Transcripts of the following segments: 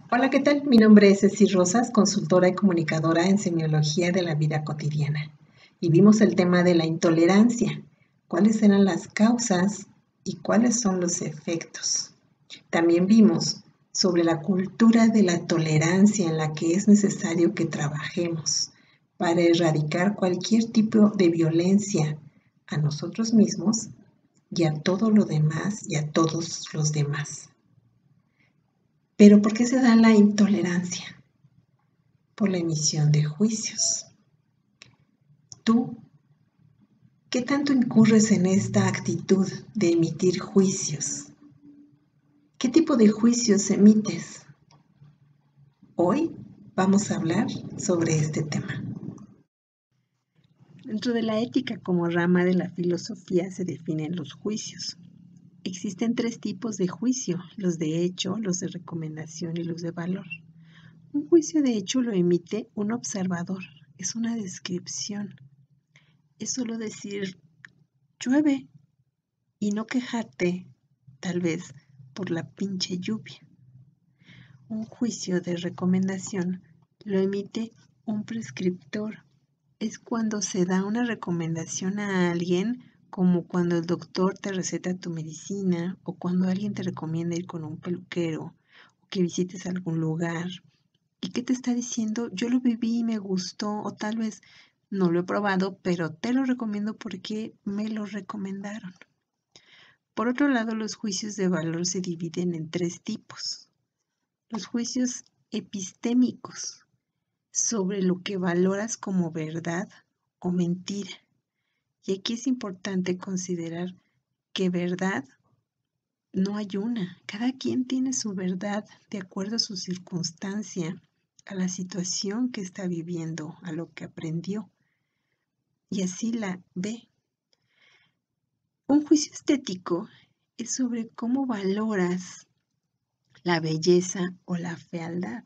Hola, ¿qué tal? Mi nombre es Ceci Rosas, consultora y comunicadora en semiología de la vida cotidiana. Y vimos el tema de la intolerancia, cuáles eran las causas y cuáles son los efectos. También vimos sobre la cultura de la tolerancia en la que es necesario que trabajemos para erradicar cualquier tipo de violencia a nosotros mismos y a todo lo demás y a todos los demás. Pero ¿por qué se da la intolerancia? Por la emisión de juicios. ¿Tú qué tanto incurres en esta actitud de emitir juicios? ¿Qué tipo de juicios emites? Hoy vamos a hablar sobre este tema. Dentro de la ética como rama de la filosofía se definen los juicios. Existen 3 tipos de juicio: los de hecho, los de recomendación y los de valor. Un juicio de hecho lo emite un observador, es una descripción. Es solo decir llueve y no quejarte, tal vez, por la pinche lluvia. Un juicio de recomendación lo emite un prescriptor. Es cuando se da una recomendación a alguien, como cuando el doctor te receta tu medicina o cuando alguien te recomienda ir con un peluquero o que visites algún lugar. ¿Y qué te está diciendo? Yo lo viví y me gustó, o tal vez no lo he probado, pero te lo recomiendo porque me lo recomendaron. Por otro lado, los juicios de valor se dividen en 3 tipos. Los juicios epistémicos, sobre lo que valoras como verdad o mentira. Y aquí es importante considerar que verdad no hay una. Cada quien tiene su verdad de acuerdo a su circunstancia, a la situación que está viviendo, a lo que aprendió. Y así la ve. Un juicio estético es sobre cómo valoras la belleza o la fealdad.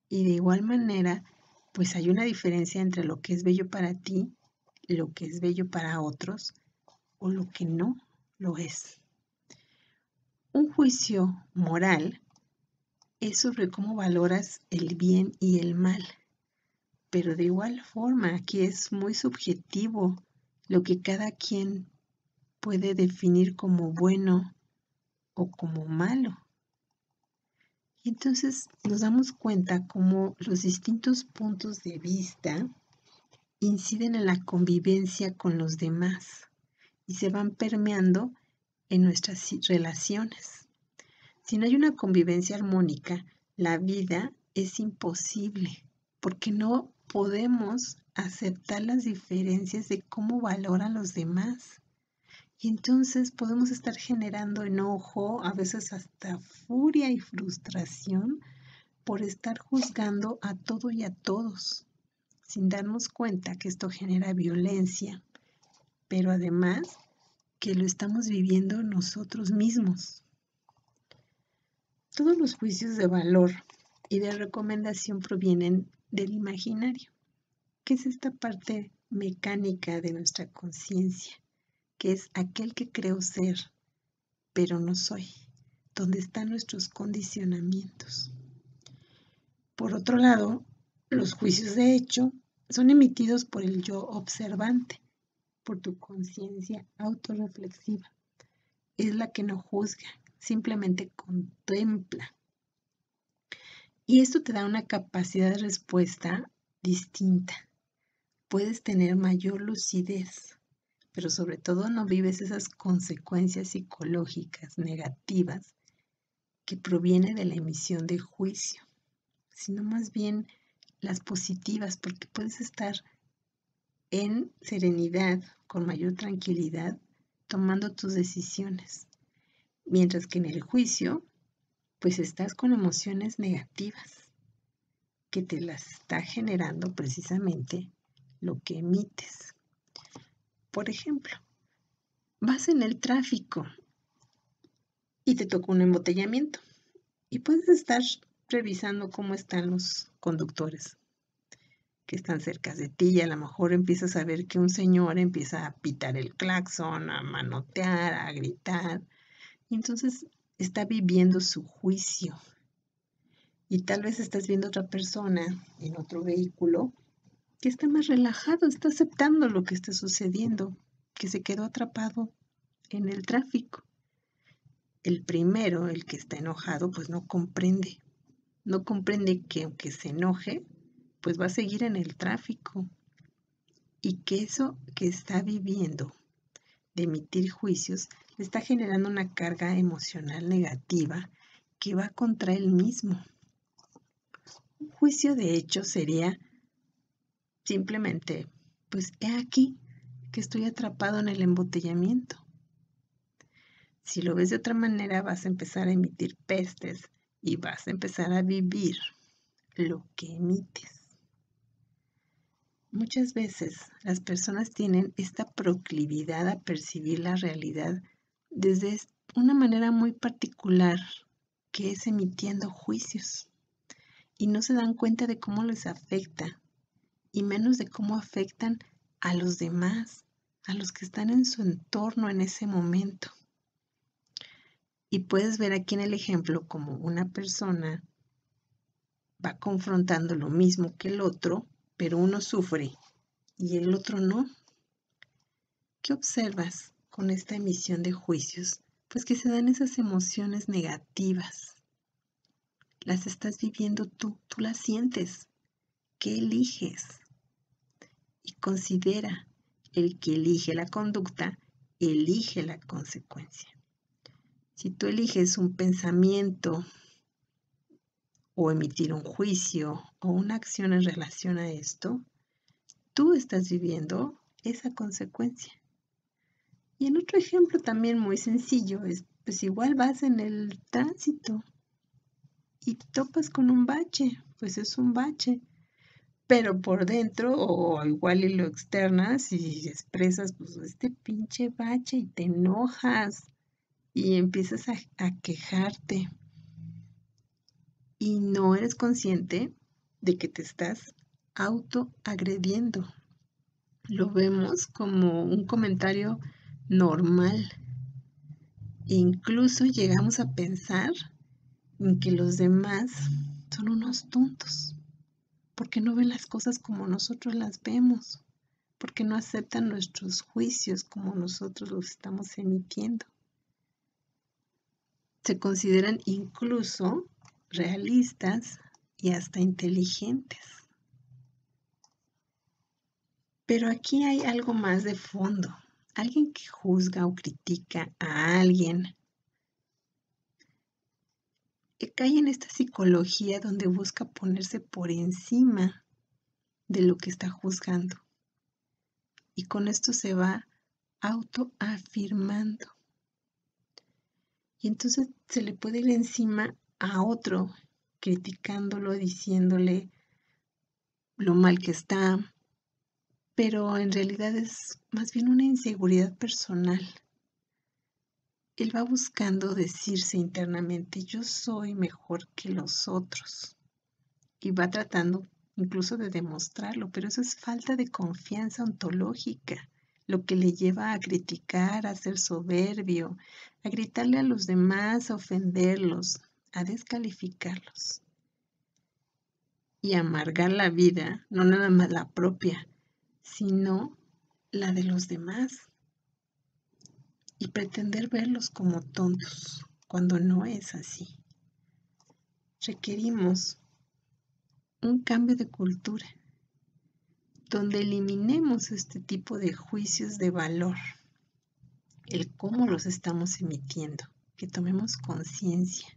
Y de igual manera, pues hay una diferencia entre lo que es bello para ti, lo que es bello para otros o lo que no lo es. Un juicio moral es sobre cómo valoras el bien y el mal, pero de igual forma aquí es muy subjetivo lo que cada quien puede definir como bueno o como malo. Y entonces nos damos cuenta cómo los distintos puntos de vista inciden en la convivencia con los demás y se van permeando en nuestras relaciones. Si no hay una convivencia armónica, la vida es imposible, porque no podemos aceptar las diferencias de cómo valoran los demás. Y entonces podemos estar generando enojo, a veces hasta furia y frustración por estar juzgando a todo y a todos, sin darnos cuenta que esto genera violencia, pero además que lo estamos viviendo nosotros mismos. Todos los juicios de valor y de recomendación provienen del imaginario, que es esta parte mecánica de nuestra conciencia, que es aquel que creo ser, pero no soy, donde están nuestros condicionamientos. Por otro lado, los juicios de hecho son emitidos por el yo observante, por tu conciencia autorreflexiva. Es la que no juzga, simplemente contempla. Y esto te da una capacidad de respuesta distinta. Puedes tener mayor lucidez, pero sobre todo no vives esas consecuencias psicológicas negativas que provienen de la emisión de juicio, sino más bien las positivas, porque puedes estar en serenidad, con mayor tranquilidad, tomando tus decisiones. Mientras que en el juicio, pues estás con emociones negativas, que te las está generando precisamente lo que emites. Por ejemplo, vas en el tráfico y te toca un embotellamiento y puedes estar revisando cómo están los conductores que están cerca de ti y a lo mejor empiezas a ver que un señor empieza a pitar el claxon, a manotear, a gritar, y entonces está viviendo su juicio. Y tal vez estás viendo a otra persona en otro vehículo que está más relajado, está aceptando lo que está sucediendo, que se quedó atrapado en el tráfico. El primero, el que está enojado, pues no comprende que aunque se enoje, pues va a seguir en el tráfico y que eso que está viviendo de emitir juicios le está generando una carga emocional negativa que va contra él mismo. Un juicio de hecho sería simplemente, pues he aquí que estoy atrapado en el embotellamiento. Si lo ves de otra manera, vas a empezar a emitir pestes y vas a empezar a vivir lo que emites. Muchas veces las personas tienen esta proclividad a percibir la realidad desde una manera muy particular, que es emitiendo juicios, y no se dan cuenta de cómo les afecta, y menos de cómo afectan a los demás, a los que están en su entorno en ese momento. Y puedes ver aquí en el ejemplo como una persona va confrontando lo mismo que el otro, pero uno sufre y el otro no. ¿Qué observas con esta emisión de juicios? Pues que se dan esas emociones negativas. Las estás viviendo tú las sientes. ¿Qué eliges? Y considera, el que elige la conducta, elige la consecuencia. Si tú eliges un pensamiento o emitir un juicio o una acción en relación a esto, tú estás viviendo esa consecuencia. Y en otro ejemplo también muy sencillo, es pues igual vas en el tránsito y topas con un bache, pues es un bache, pero por dentro o igual y lo externas y expresas pues este pinche bache y te enojas y empiezas a quejarte y no eres consciente de que te estás autoagrediendo. Lo vemos como un comentario normal. E incluso llegamos a pensar en que los demás son unos tontos, porque no ven las cosas como nosotros las vemos, porque no aceptan nuestros juicios como nosotros los estamos emitiendo. Se consideran incluso realistas y hasta inteligentes. Pero aquí hay algo más de fondo. Alguien que juzga o critica a alguien que cae en esta psicología donde busca ponerse por encima de lo que está juzgando. Y con esto se va autoafirmando. Y entonces se le puede ir encima a otro, criticándolo, diciéndole lo mal que está, pero en realidad es más bien una inseguridad personal. Él va buscando decirse internamente, yo soy mejor que los otros. Y va tratando incluso de demostrarlo, pero eso es falta de confianza ontológica, lo que le lleva a criticar, a ser soberbio, a gritarle a los demás, a ofenderlos, a descalificarlos y a amargar la vida, no nada más la propia, sino la de los demás, y pretender verlos como tontos cuando no es así. Requerimos un cambio de cultura donde eliminemos este tipo de juicios de valor, el cómo los estamos emitiendo, que tomemos conciencia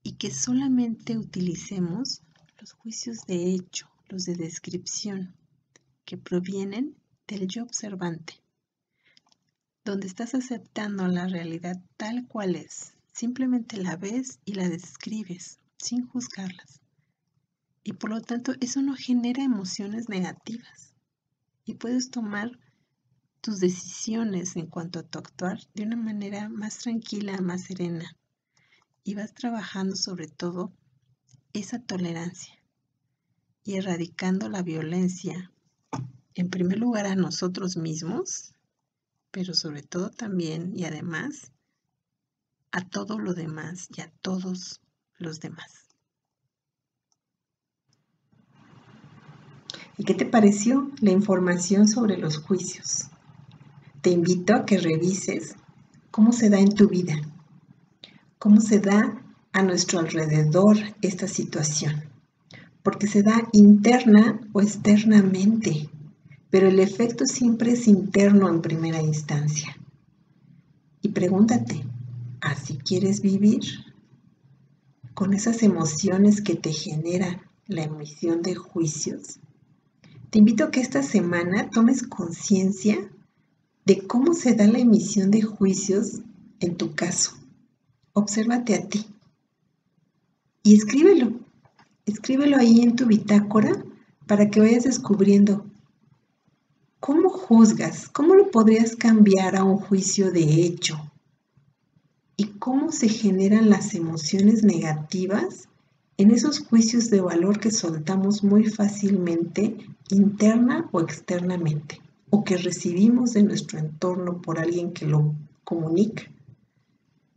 y que solamente utilicemos los juicios de hecho, los de descripción, que provienen del yo observante, donde estás aceptando la realidad tal cual es, simplemente la ves y la describes sin juzgarlas. Y por lo tanto eso no genera emociones negativas y puedes tomar tus decisiones en cuanto a tu actuar de una manera más tranquila, más serena. Y vas trabajando sobre todo esa tolerancia y erradicando la violencia, en primer lugar a nosotros mismos, pero sobre todo también y además a todo lo demás y a todos los demás. ¿Y qué te pareció la información sobre los juicios? Te invito a que revises cómo se da en tu vida, cómo se da a nuestro alrededor esta situación, porque se da interna o externamente, pero el efecto siempre es interno en primera instancia. Y pregúntate, ¿así quieres vivir? Con esas emociones que te genera la emisión de juicios. Te invito a que esta semana tomes conciencia de cómo se da la emisión de juicios en tu caso. Obsérvate a ti y escríbelo. Escríbelo ahí en tu bitácora para que vayas descubriendo cómo juzgas, cómo lo podrías cambiar a un juicio de hecho y cómo se generan las emociones negativas en esos juicios de valor que soltamos muy fácilmente, interna o externamente, o que recibimos de nuestro entorno por alguien que lo comunica.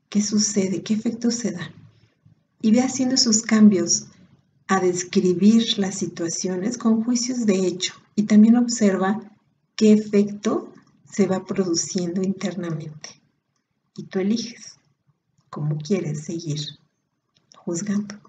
¿Qué sucede? ¿Qué efectos se dan? Y ve haciendo esos cambios a describir las situaciones con juicios de hecho y también observa qué efecto se va produciendo internamente. Y tú eliges cómo quieres seguir juzgando.